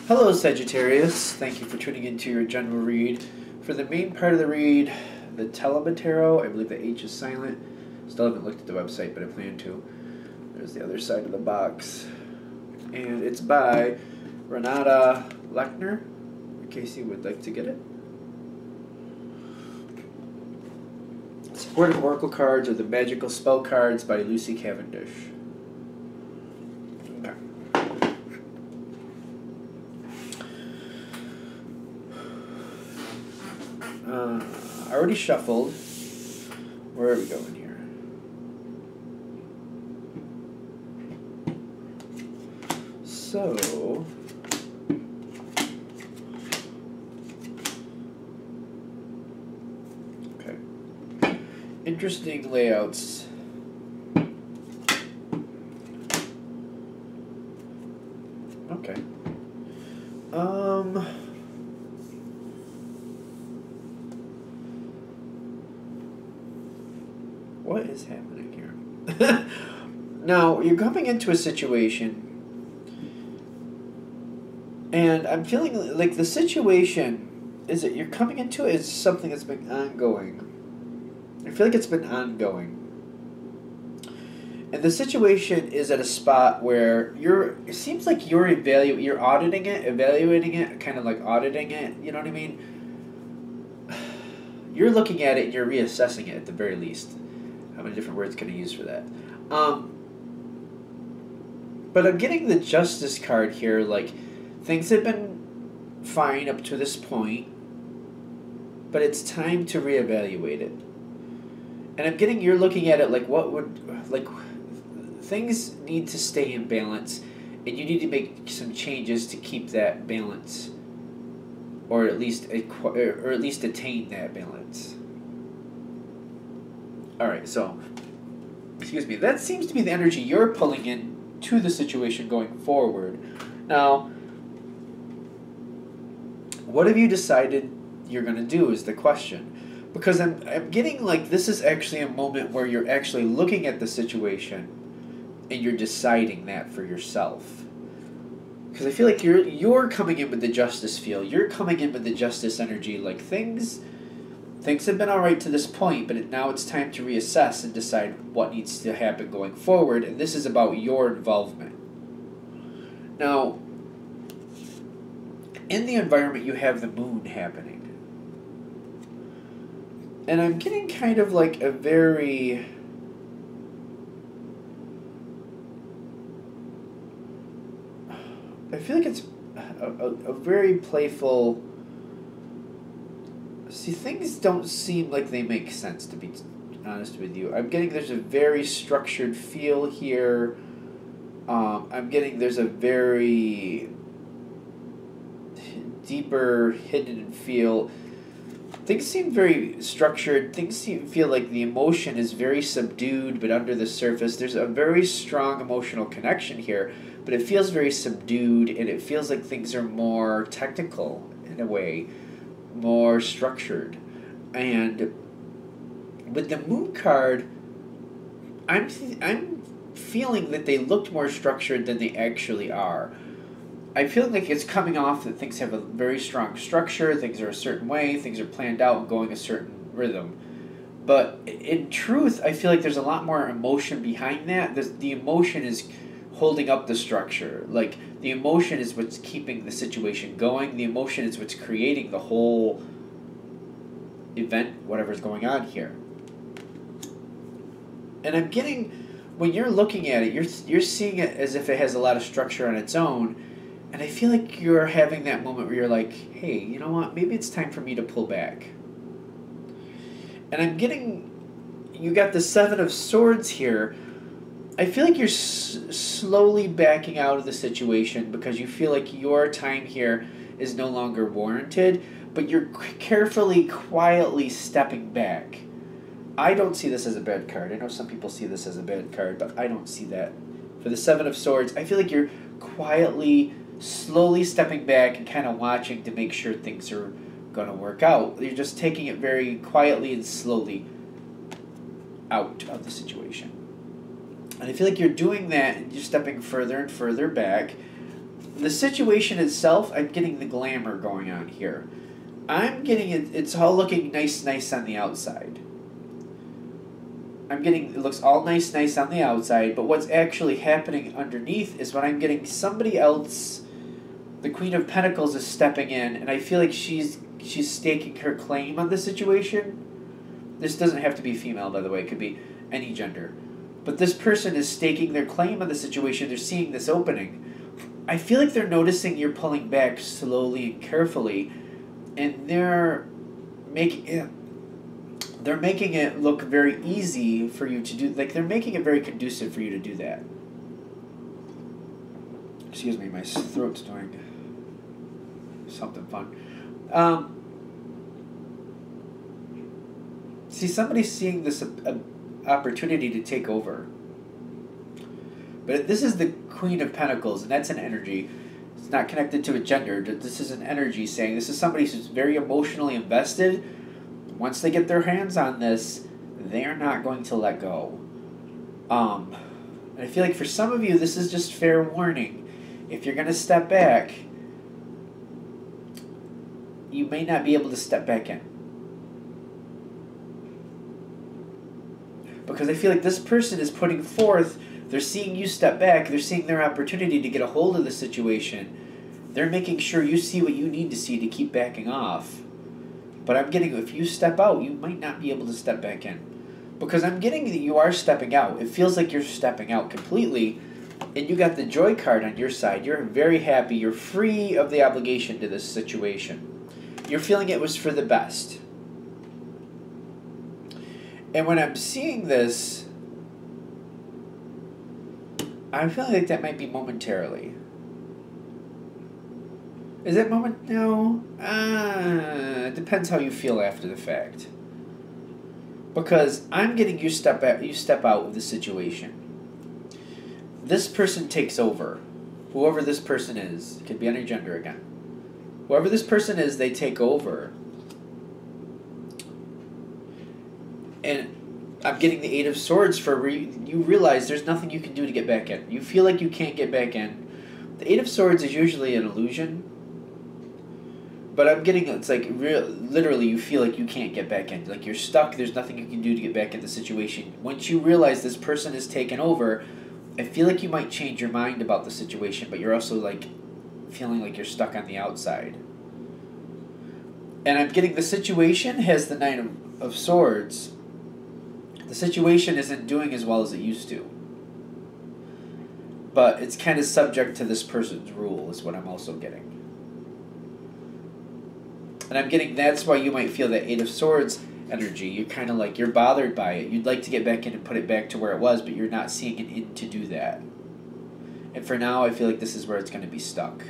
Hello, Sagittarius. Thank you for tuning into your general read. For the main part of the read, the Tarot, I believe the H is silent. Still haven't looked at the website, but I plan to. There's the other side of the box. And it's by Renata Lechner, in case you would like to get it. Supported Oracle cards are the Magical Spell cards by Lucy Cavendish. Okay. I already shuffled. Where are we going here? So, okay. Interesting layouts. Okay. What is happening here? Now, you're coming into a situation, and I'm feeling like the situation is that you're coming into it is something that's been ongoing. I feel like it's been ongoing. And the situation is at a spot where it seems like you're evaluating it, kind of like auditing it, you know what I mean? You're looking at it and you're reassessing it at the very least. How many different words can I use for that? But I'm getting the Justice card here, like, things have been fine up to this point, but it's time to reevaluate it. And I'm getting, you're looking at it like, things need to stay in balance, and you need to make some changes to keep that balance, or at least attain that balance. All right, so, excuse me, that seems to be the energy you're pulling in to the situation going forward. Now, what have you decided you're going to do is the question. Because I'm getting like this is actually a moment where you're actually looking at the situation and you're deciding that for yourself. Because I feel like you're coming in with the Justice feel. You're coming in with the Justice energy, like things have been all right to this point, but now it's time to reassess and decide what needs to happen going forward, and this is about your involvement. Now, in the environment, you have the moon happening. And I'm getting kind of like a very... I feel like it's a very playful... See, things don't seem like they make sense, to be honest with you. I'm getting there's a very structured feel here. I'm getting there's a very deeper hidden feel. Things seem very structured. Things feel like the emotion is very subdued, but under the surface there's a very strong emotional connection here, but it feels very subdued, and it feels like things are more technical in a way, more structured. And with the moon card, I'm feeling that they looked more structured than they actually are. I feel like it's coming off that things have a very strong structure, things are a certain way, things are planned out and going a certain rhythm. But in truth, I feel like there's a lot more emotion behind that. The emotion is holding up the structure. Like, the emotion is what's keeping the situation going. The emotion is what's creating the whole event, whatever's going on here. And I'm getting, when you're looking at it, you're seeing it as if it has a lot of structure on its own. And I feel like you're having that moment where you're like, hey, you know what? Maybe it's time for me to pull back. And I'm getting, you got the Seven of Swords here. I feel like you're slowly backing out of the situation because you feel like your time here is no longer warranted, but you're carefully, quietly stepping back. I don't see this as a bad card. I know some people see this as a bad card, but I don't see that. For the Seven of Swords, I feel like you're quietly, slowly stepping back and kind of watching to make sure things are going to work out. You're just taking it very quietly and slowly out of the situation. And I feel like you're doing that and you're stepping further and further back. The situation itself, I'm getting the glamour going on here. I'm getting it, it's all looking nice on the outside. I'm getting, it looks all nice on the outside, but what's actually happening underneath is when I'm getting somebody else, the Queen of Pentacles is stepping in, and I feel like she's staking her claim on the situation. This doesn't have to be female, by the way, it could be any gender. But this person is staking their claim on the situation, they're seeing this opening. I feel like they're noticing you're pulling back slowly and carefully, and they're making it look very easy for you to do, like they're making it very conducive for you to do that. Excuse me, my throat's doing something fun. See, somebody's seeing this opportunity to take over. But this is the Queen of Pentacles, and that's an energy. It's not connected to a gender. This is an energy saying this is somebody who's very emotionally invested. Once they get their hands on this, they're not going to let go. And I feel like for some of you, this is just fair warning. If you're going to step back, you may not be able to step back in. Because I feel like this person is putting forth, they're seeing you step back, they're seeing their opportunity to get a hold of the situation. They're making sure you see what you need to see to keep backing off. But I'm getting, if you step out, you might not be able to step back in. Because I'm getting that you are stepping out. It feels like you're stepping out completely, and you got the joy card on your side. You're very happy. You're free of the obligation to this situation. You're feeling it was for the best. And when I'm seeing this, I'm feeling like that might be momentarily. Is it moment? No. It depends how you feel after the fact. Because I'm getting you step out of the situation. This person takes over. Whoever this person is, it could be any gender again. Whoever this person is, they take over. And I'm getting the Eight of Swords for you realize there's nothing you can do to get back in. You feel like you can't get back in. The Eight of Swords is usually an illusion. But I'm getting, it's like, literally you feel like you can't get back in. Like you're stuck, there's nothing you can do to get back in the situation. Once you realize this person is taken over, I feel like you might change your mind about the situation, but you're also like feeling like you're stuck on the outside. And I'm getting the situation has the Nine of Swords. The situation isn't doing as well as it used to. But it's kind of subject to this person's rule is what I'm also getting. And I'm getting that's why you might feel that Eight of Swords energy. You're kind of like, you're bothered by it. You'd like to get back in and put it back to where it was, but you're not seeing an in to do that. And for now, I feel like this is where it's going to be stuck.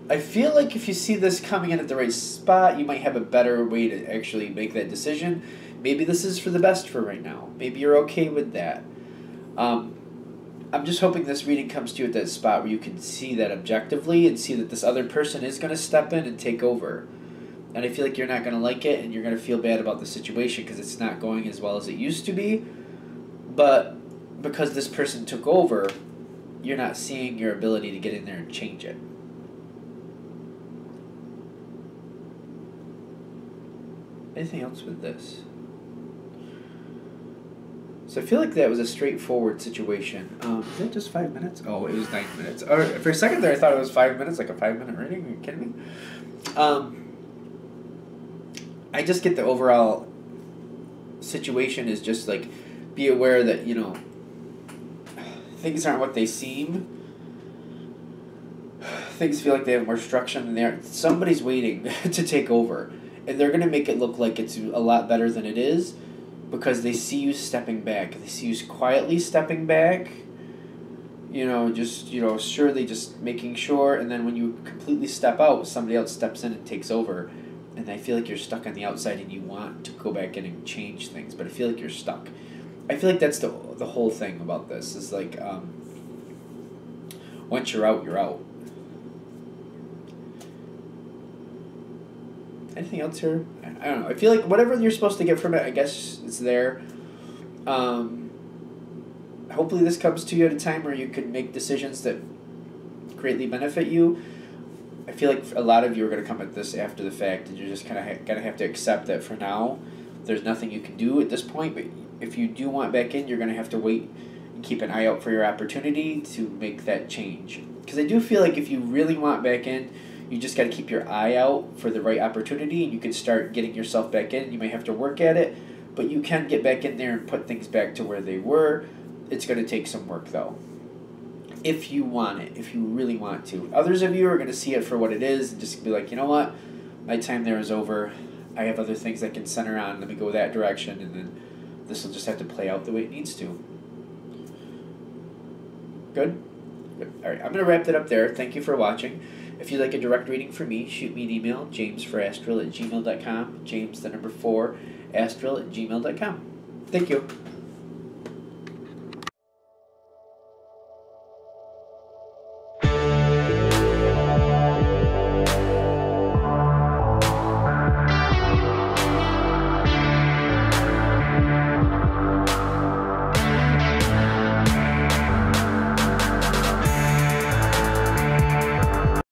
I feel like if you see this coming in at the right spot, you might have a better way to actually make that decision. Maybe this is for the best for right now. Maybe you're okay with that. I'm just hoping this reading comes to you at that spot where you can see that objectively and see that this other person is going to step in and take over. And I feel like you're not going to like it and you're going to feel bad about the situation because it's not going as well as it used to be. But because this person took over, you're not seeing your ability to get in there and change it. Anything else with this? So I feel like that was a straightforward situation. Is that just 5 minutes? Oh, it was 9 minutes. Or for a second there, I thought it was 5 minutes, like a 5-minute reading. Are you kidding me? I just get the overall situation is just like, be aware that, you know, things aren't what they seem. Things feel like they have more structure than they are. Somebody's waiting to take over. And they're going to make it look like it's a lot better than it is because they see you stepping back. They see you quietly stepping back, you know, just, you know, surely just making sure. And then when you completely step out, somebody else steps in and takes over. And I feel like you're stuck on the outside and you want to go back in and change things. But I feel like you're stuck. I feel like that's the whole thing about this is like once you're out, you're out. Anything else here? I don't know. I feel like whatever you're supposed to get from it, I guess it's there. I hopefully this comes to you at a time where you can make decisions that greatly benefit you. I feel like a lot of you are going to come at this after the fact, and you're just kind of going to have to accept that for now, there's nothing you can do at this point. But if you do want back in, you're going to have to wait and keep an eye out for your opportunity to make that change. Because I do feel like if you really want back in, you just got to keep your eye out for the right opportunity, and you can start getting yourself back in. You may have to work at it, but you can get back in there and put things back to where they were. It's going to take some work, though. If you want it, if you really want to. Others of you are going to see it for what it is and just be like, you know what, my time there is over. I have other things I can center on. Let me go that direction, and then this will just have to play out the way it needs to. Good? Good. All right, I'm going to wrap that up there. Thank you for watching. If you'd like a direct reading from me, shoot me an email, jamesforastral@gmail.com, james4astral@gmail.com. Thank you.